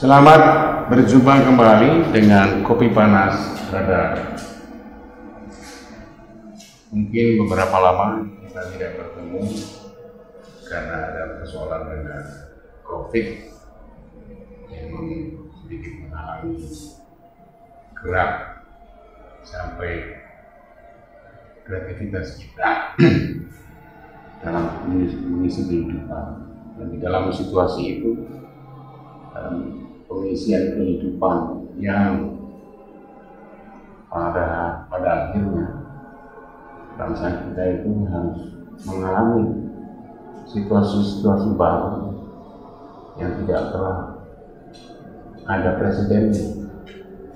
Selamat berjumpa kembali dengan Kopi Panas Radar. Mungkin beberapa lama kita tidak bertemu karena ada persoalan dengan COVID yang sedikit menghalangi gerak sampai kreativitas kita dalam mengisi kehidupan. Dan di dalam situasi itu, pengisian kehidupan yang pada akhirnya bangsa kita itu harus mengalami situasi-situasi baru yang tidak pernah ada presiden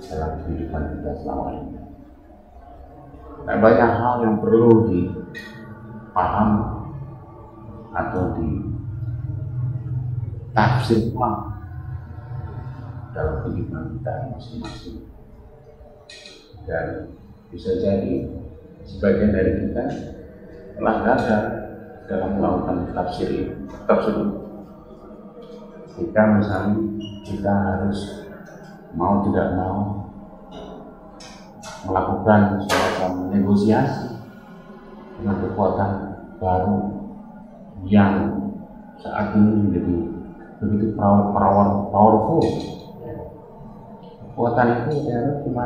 dalam kehidupan kita selama ini. Nah, banyak hal yang perlu dipahami atau ditafsir ulang dalam kehidupan kita masing-masing, dan bisa jadi sebagian dari kita telah gagal dalam melakukan tafsir itu. Jika misalnya kita harus mau tidak mau melakukan semacam negosiasi dengan kekuatan baru yang saat ini menjadi begitu powerful. Kekuatan itu cuma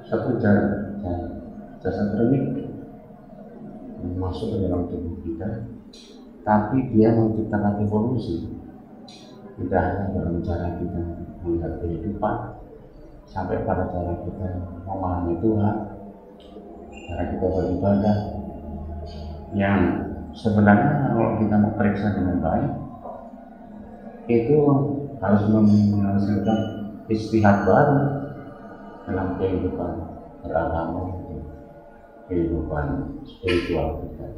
satu jasa termik masuk ke dalam tubuh kita, tapi dia menciptakan evolusi. Tidak hanya dalam cara kita melihat kehidupan, sampai pada cara kita memahami Tuhan, cara kita beribadah, yang sebenarnya kalau kita mau periksa dengan baik, itu harus menghasilkan istihad baru dalam kehidupan beragama, kehidupan spiritual kita.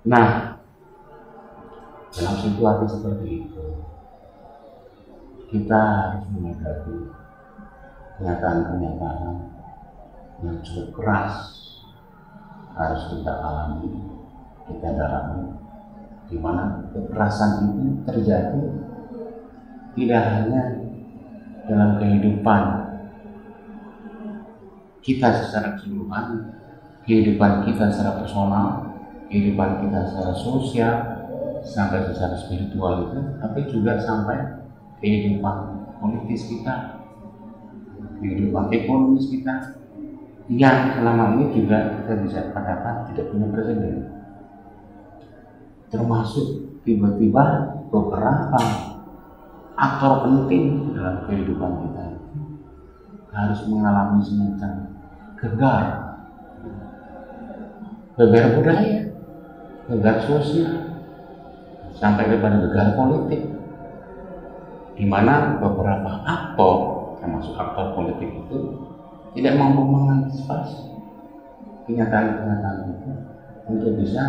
Nah, dalam situasi seperti itu, kita harus menghadapi kenyataan-kenyataan yang cukup keras, harus kita alami, kita dalami, di mana kekerasan itu terjadi tidak hanya dalam kehidupan kita secara keseluruhan, kehidupan kita secara personal, kehidupan kita secara sosial, sampai secara spiritual itu, tapi juga sampai kehidupan politis kita, kehidupan ekonomis kita, yang selama ini juga kita bisa katakan tidak punya presiden. Termasuk tiba-tiba beberapa aktor penting dalam kehidupan kita harus mengalami semacam gegar budaya, gegar sosial, sampai kepada gegar politik, di mana beberapa aktor, termasuk aktor politik itu, tidak mampu mengantisipasi kenyataan-kenyataan itu untuk bisa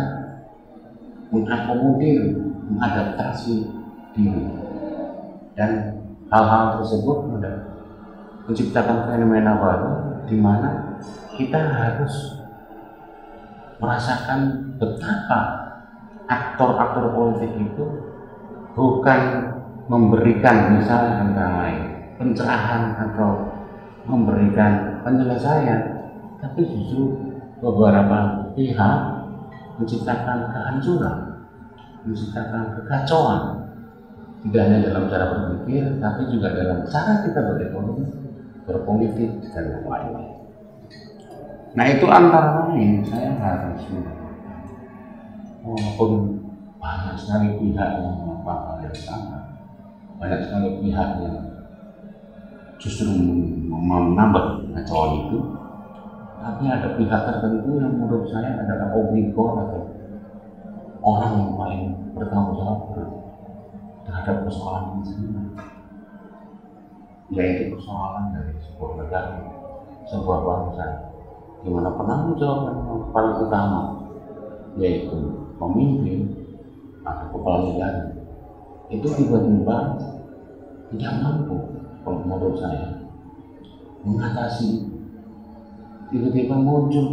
mengakomodir, mengadaptasi diri, dan hal-hal tersebut menciptakan fenomena baru di mana kita harus merasakan betapa aktor-aktor politik itu bukan memberikan misalnya antara lain pencerahan atau memberikan penyelesaian, tapi justru beberapa pihak menciptakan kehancuran, menciptakan kekacauan, tidak hanya dalam cara berpikir, tapi juga dalam cara kita berekonomi, berpolitik, dan lain-lain. Nah, itu antara lain saya harus mengatakan, walaupun banyak sekali pihak yang melakukan hal yang sama, banyak sekali pihak yang justru menambah kekacauan itu, tapi ada pihak tertentu yang menurut saya adalah obligor atau orang yang paling bertanggung jawab terhadap persoalan ini, yaitu persoalan dari sebuah negara, sebuah bangsa, di mana penanggung jawab yang paling utama yaitu pemimpin atau kepala negara itu tiba-tiba tidak mampu, kalau menurut saya, mengatasi, tiba-tiba muncul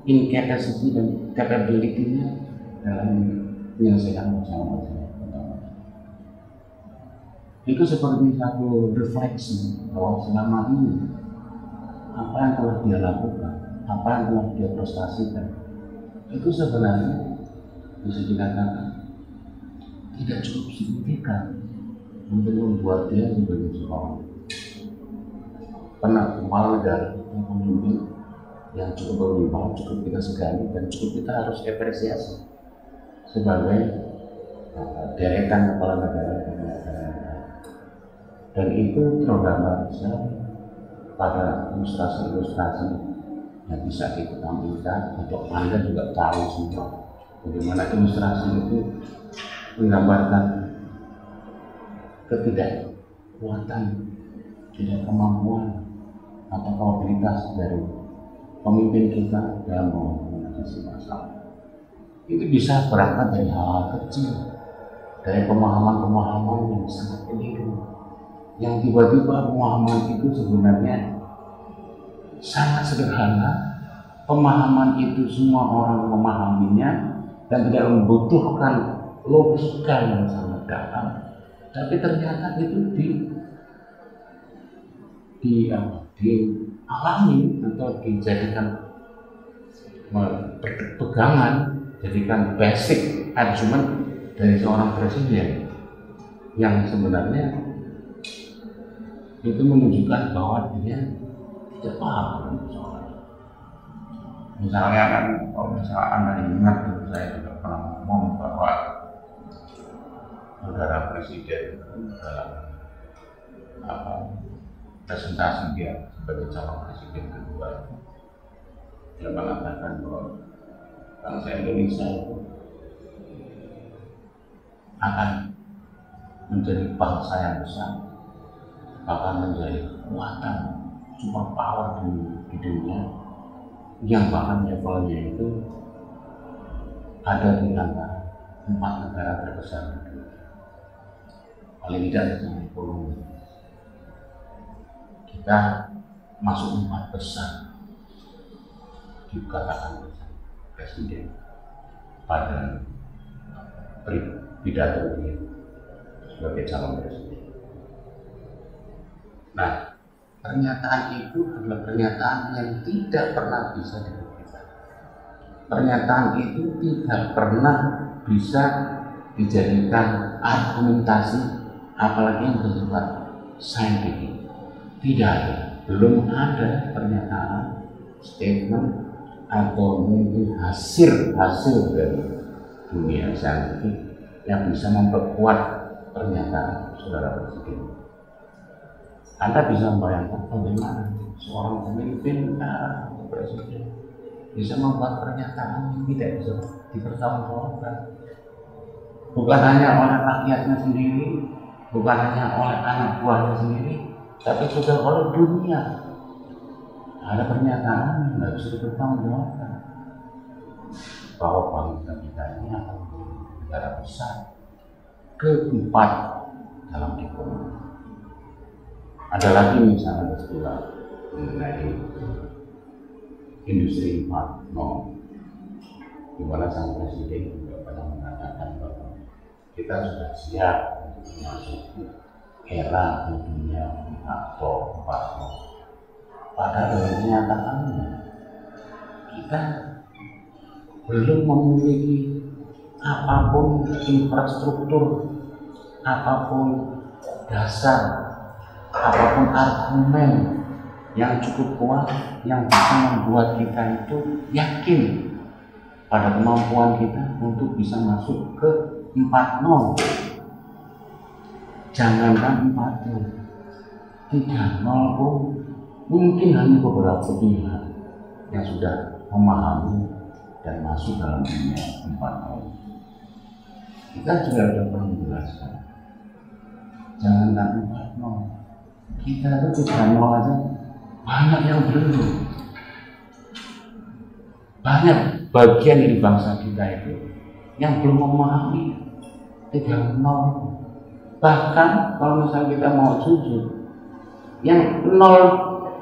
incapacity dan capability-nya dalam menyelesaikan masalah-masalah. itu seperti satu refleksi bahwa selama ini apa yang telah dia lakukan, apa yang telah dia prestasikan, itu sebenarnya bisa dikatakan tidak cukup signifikan untuk membuat dia sebagai seorang kepala negara yang pemimpin yang cukup berwibawa, cukup kita segani dan cukup kita harus apresiasi sebagai deretan kepala negara. Dan itu tergambar bisa pada ilustrasi-ilustrasi yang bisa kita tampilkan untuk Anda juga tahu semua bagaimana ilustrasi itu menggambarkan ketidakkuatan, tidak kemampuan atau kapabilitas dari pemimpin kita dalam mengatasi masalah. Itu bisa berangkat dari hal-hal kecil, dari pemahaman-pemahaman yang sangat keliru, yang tiba-tiba pemahaman itu sebenarnya sangat sederhana. Pemahaman itu semua orang memahaminya dan tidak membutuhkan logika yang sangat dalam, tapi ternyata itu dialami atau dijadikan pegangan, jadikan basic argument dari seorang presiden yang sebenarnya itu menunjukkan bahwa dia tidak paham soal. Misalnya kan, kalau misalnya Anda ingat, saya juga pernah ngomong bahwa saudara presiden dalam presentasi dia sebagai calon presiden kedua, dia mengatakan bahwa bangsa Indonesia itu akan menjadi bangsa yang besar, bahkan menjadi kekuatan super power di dunia, yang bahkan levelnya itu ada di antara 4 negara terbesar di dunia, paling tidak secara ekonomi. Kita masuk 4 besar dikatakan presiden pada pidato dia sebagai calon presiden. Nah, pernyataan itu adalah pernyataan yang tidak pernah bisa dibuktikan. Pernyataan itu tidak pernah bisa dijadikan argumentasi, apalagi yang bersifat saintifik. Tidak ada, belum ada pernyataan, statement, atau mungkin hasil dari dunia saintifik yang bisa memperkuat pernyataan saudara presiden. Anda bisa membayangkan bagaimana seorang pemimpin atau presiden bisa membuat pernyataan yang tidak bisa dipertanggungjawabkan, bukan hanya oleh rakyatnya sendiri, bukan hanya oleh anak buahnya sendiri, tapi juga oleh dunia. Ada pernyataan yang tidak bisa dipertanggungjawabkan bahwa bangsa kita ini akan menjadi negara besar keempat dalam ekonomi. Ada lagi misalnya istilah mengenai industri 4.0, di mana sang presiden juga pernah mengatakan bahwa kita sudah siap untuk memasuki era dunia atau 4.0. Padahal dalam kenyataannya kita belum memiliki apapun infrastruktur, apapun dasar, apapun argumen yang cukup kuat yang bisa membuat kita itu yakin pada kemampuan kita untuk bisa masuk ke 4.0. Jangankan 4.0, 3.0 pun mungkin hanya beberapa pihak yang sudah memahami dan masuk dalam dunia 4.0. Kita juga sudah pernah menjelaskan, jangankan 4.0, kita itu 3.0 aja banyak yang belum. Banyak bagian dari bangsa kita itu yang belum memahami 3.0. Bahkan kalau misalnya kita mau jujur, yang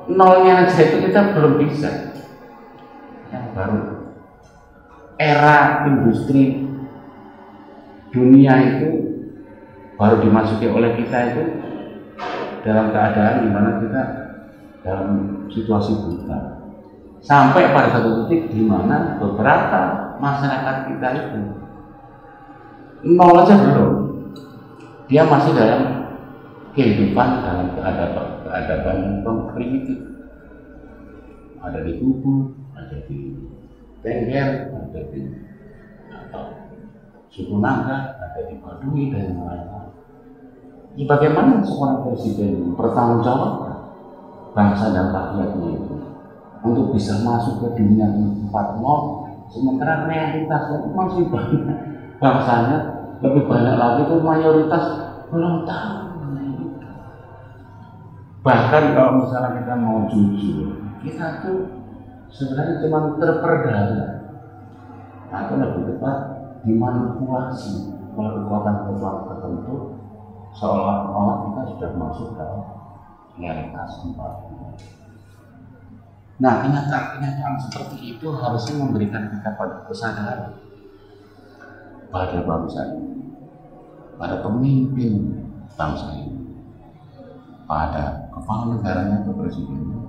nolnya aja itu kita belum bisa. Yang baru era industri dunia itu baru dimasuki oleh kita itu dalam keadaan dimana kita dalam situasi buta, sampai pada satu titik di mana beberapa masyarakat kita itu nol aja belum, dia masih dalam kehidupan dalam keadaban primitif, ada di tubuh, ada di Tengger, ada di suku Naga, ada di Baduy dan lain-lain. Bagaimana seorang presiden bertanggung jawab bangsa dan rakyatnya itu untuk bisa masuk ke dunia 4.0, sementara realitasnya masih banyak bangsanya, lebih banyak lagi itu mayoritas belum tahu. Bahkan kalau misalnya kita mau jujur, kita tuh sebenarnya cuma terperdaya atau lebih tepat dimanipulasi oleh kekuatan-kekuatan tertentu seolah-olah kita sudah masuk dalam realitas 4.0. Nah, kenyataan seperti itu harusnya memberikan kita pada kesadaran pada bangsa ini, pada pemimpin bangsa ini, pada kepala negaranya atau presidennya,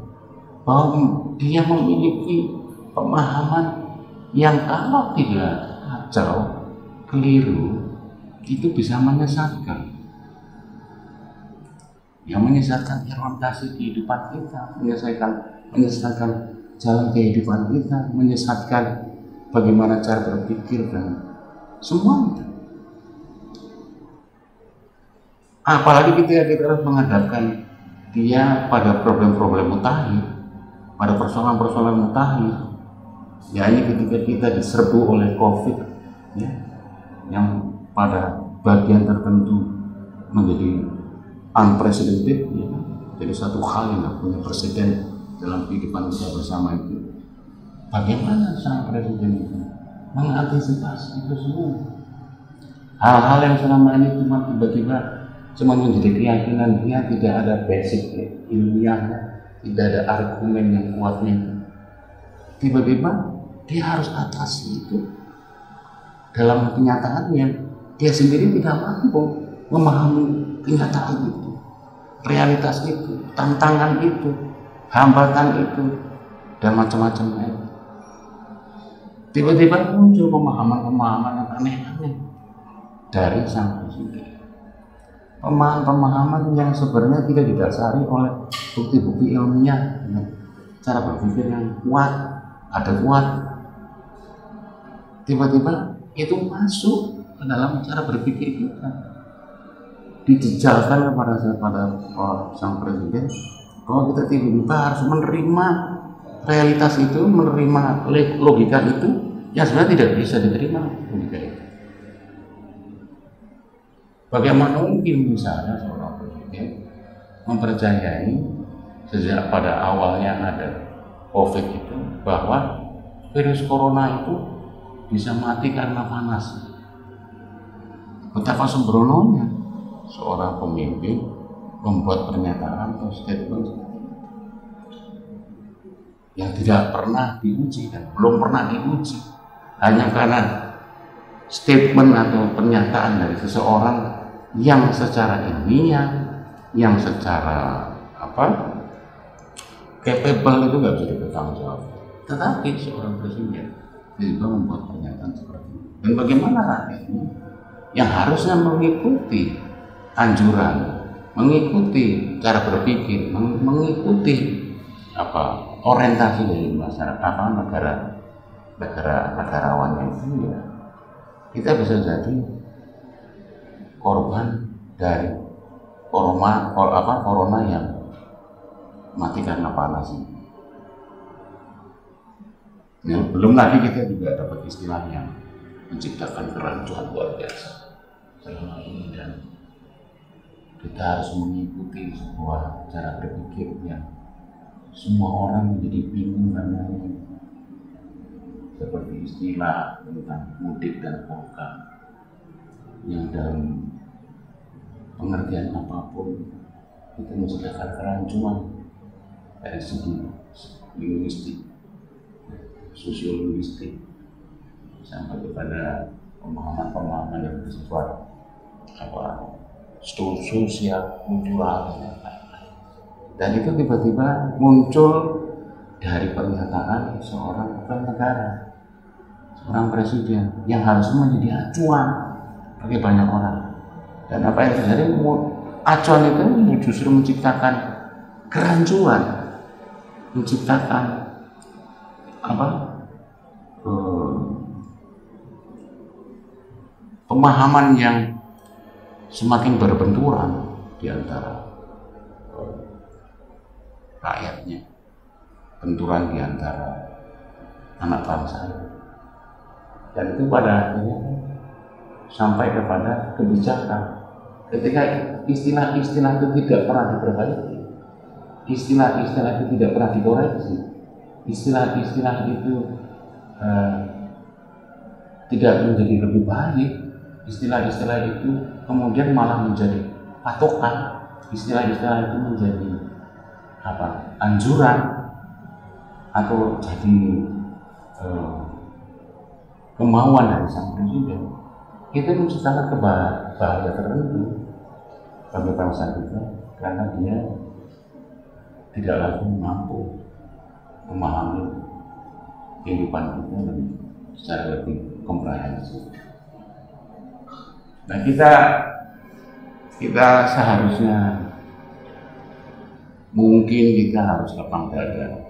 bahwa dia memiliki pemahaman yang kalau tidak kacau, keliru, itu bisa menyesatkan. Yang menyesatkan orientasi kehidupan kita, menyesatkan jalan kehidupan kita, menyesatkan bagaimana cara berpikir dan semuanya. Apalagi kita harus menghadapkan dia pada problem-problem mutakhir, pada persoalan-persoalan mutakhir. Ya, ini ketika kita diserbu oleh COVID, ya, yang pada bagian tertentu menjadi unprecedented, ya, jadi satu hal yang tidak punya presiden dalam kehidupan kita bersama itu. Bagaimana sang presiden itu mengantisipasi itu semua? Hal-hal yang selama ini cuma tiba-tiba cuma menjadi keyakinan dia, tidak ada basic ilmiahnya, tidak ada argumen yang kuatnya. Tiba-tiba dia harus atasi itu dalam kenyataan yang dia sendiri tidak mampu memahami kenyataan itu, realitas itu, tantangan itu, hambatan itu, dan macam-macam lain. Tiba-tiba muncul pemahaman-pemahaman yang aneh-aneh dari sang presiden. Pemahaman yang sebenarnya tidak didasari oleh bukti-bukti ilmiah, cara berpikir yang kuat, ada kuat. Tiba-tiba itu masuk ke dalam cara berpikir kita, dijejalkan kepada sang presiden bahwa kita tiba-tiba harus menerima realitas itu, menerima logika itu yang sebenarnya tidak bisa diterima logika itu. Bagaimana mungkin misalnya seorang presiden mempercayai sejak pada awalnya ada COVID itu bahwa virus corona itu bisa mati karena panas. Betapa sembrononya seorang pemimpin membuat pernyataan atau statement yang tidak pernah diuji dan belum pernah diuji, hanya karena statement atau pernyataan dari seseorang yang secara ilmiah, yang secara capable itu nggak bisa bertanggung jawab. Tetapi seorang presiden juga membuat pernyataan seperti itu. Dan bagaimana rakyatnya yang harusnya mengikuti anjuran, mengikuti cara berpikir, mengikuti orientasi dari masyarakat negarawannya itu, ya kita bisa jadi korban dari corona yang mati karena panas ini. Ya, belum lagi kita juga dapat istilah yang menciptakan kerancuan luar biasa selama ini, dan kita harus mengikuti sebuah cara berpikir yang semua orang menjadi bingung karena seperti istilah tentang mudik dan program yang dalam pengertian apapun itu menciptakan kerancuan dari segi linguistik, sosiologistik, sampai kepada pemahaman yang bersifat sosial, kultural, dan itu tiba-tiba muncul dari pernyataan seorang kepala negara, seorang presiden yang harusnya menjadi acuan bagi banyak orang. Dan apa yang terjadi, acuan itu justru menciptakan kerancuan, menciptakan apa? Pemahaman yang semakin berbenturan di antara rakyatnya, benturan di antara anak bangsa, dan itu pada akhirnya sampai kepada kebijakan. Ketika istilah-istilah itu tidak pernah diperbaiki, istilah-istilah itu tidak pernah dikoreksi, istilah-istilah itu tidak menjadi lebih baik, istilah-istilah itu kemudian malah menjadi patokan, istilah-istilah itu menjadi anjuran atau jadi kemauan dari sang presiden. Itu menciptakan bahaya tertentu bagi bangsa kita, karena dia tidak lagi mampu memahami kehidupan kita secara lebih komprehensif. Nah, kita seharusnya mungkin kita harus lapang dada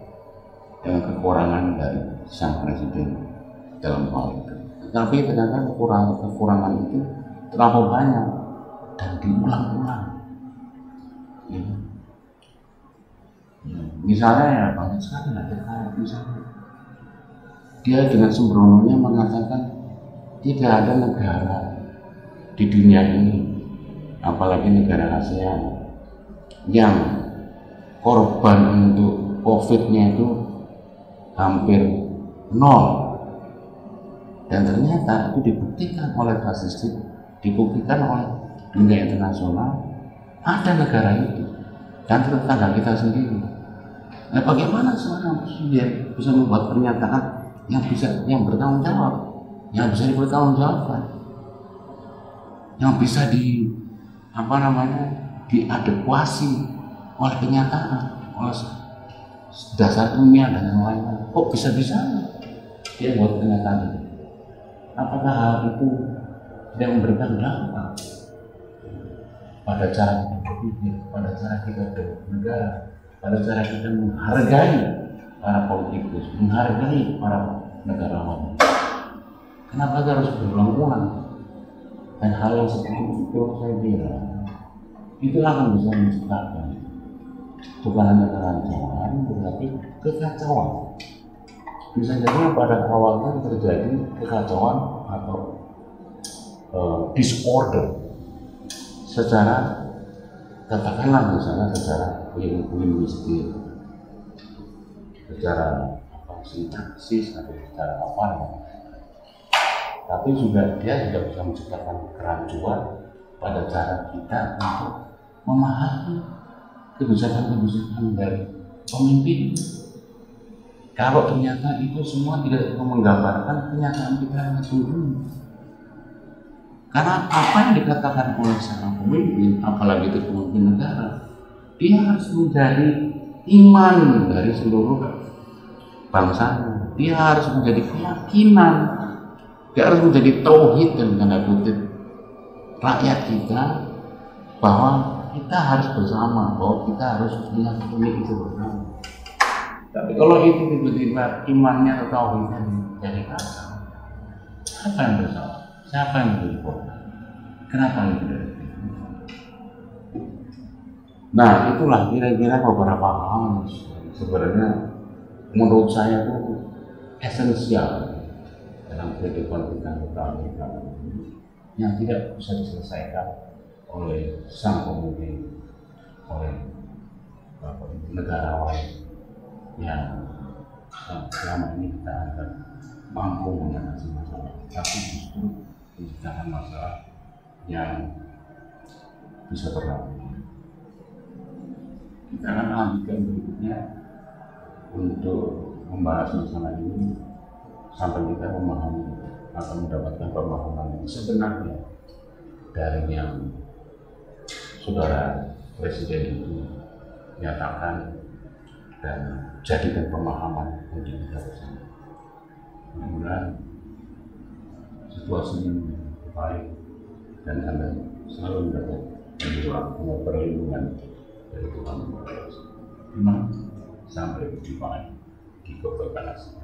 dengan kekurangan dari sang presiden dalam hal itu. Tapi ternyata kekurangan itu terlalu banyak dan diulang-ulang. Ya. Misalnya ya banyak sekali misalnya dia dengan sembrononya mengatakan tidak ada negara di dunia ini, apalagi negara ASEAN, yang korban untuk COVID-nya itu hampir nol. Dan ternyata itu dibuktikan oleh statistik, dibuktikan oleh dunia internasional, ada negara itu dan tetangga kita sendiri. Nah, bagaimana seorang presiden bisa membuat pernyataan yang bertanggung jawab, yang bisa dipertanggungjawabkan, yang bisa diadekuasi oleh kenyataan, oleh dasar ilmiah dan yang lain-lain. Kok bisa-bisanya dia buat pernyataan itu? Apakah hal itu tidak memberikan dampak pada cara kita berpikir, pada cara kita bernegara, pada cara kita menghargai para politikus, menghargai para negarawan? Kenapa harus berulang-ulang? Dan hal yang seperti itu saya kira itu akan bisa menciptakan bukan hanya kerancuan, tetapi kekacauan. Bisa jadi pada awalnya terjadi kekacauan atau disorder secara, katakanlah misalnya secara linguistik, secara sintaksis atau secara apa, tapi juga dia juga bisa menciptakan kerancuan pada cara kita untuk memahami kebijakan-kebijakan dari pemimpin. Kalau ternyata itu semua tidak menggambarkan kenyataan kita yang sesungguhnya. Karena apa yang dikatakan oleh seorang pemimpin, apalagi itu pemimpin negara, dia harus menjadi iman dari seluruh bangsa. Dia harus menjadi keyakinan, dia harus menjadi tauhid dan tanda kutip rakyat kita, bahwa kita harus bersama, bahwa kita harus meyakini itu bersama. Tapi kalau itu tiba-tiba imannya atau tauhidnya jadi kacau, siapa yang bersalah? Siapa yang menjadi korban? Kenapa itu? Nah, itulah kira-kira beberapa hal sebenarnya menurut saya itu esensial dalam kehidupan kita yang tidak bisa diselesaikan oleh sang pemimpin, oleh negarawan yang selama ini kita akan mampu mengatasi masalah, tapi justru menciptakan masalah yang bisa berlaku. Kita akan lanjutkan berikutnya untuk membahas masalah ini sampai kita memahami atau mendapatkan pemahaman yang sebenarnya dari yang saudara Presiden itu nyatakan dan jadikan pemahaman bagi kita bersama. Mudah-mudahan situasi ini baik dan Anda selalu mendapat perlindungan dari Tuhan. Terima kasih. Sampai jumpa di Global Panas.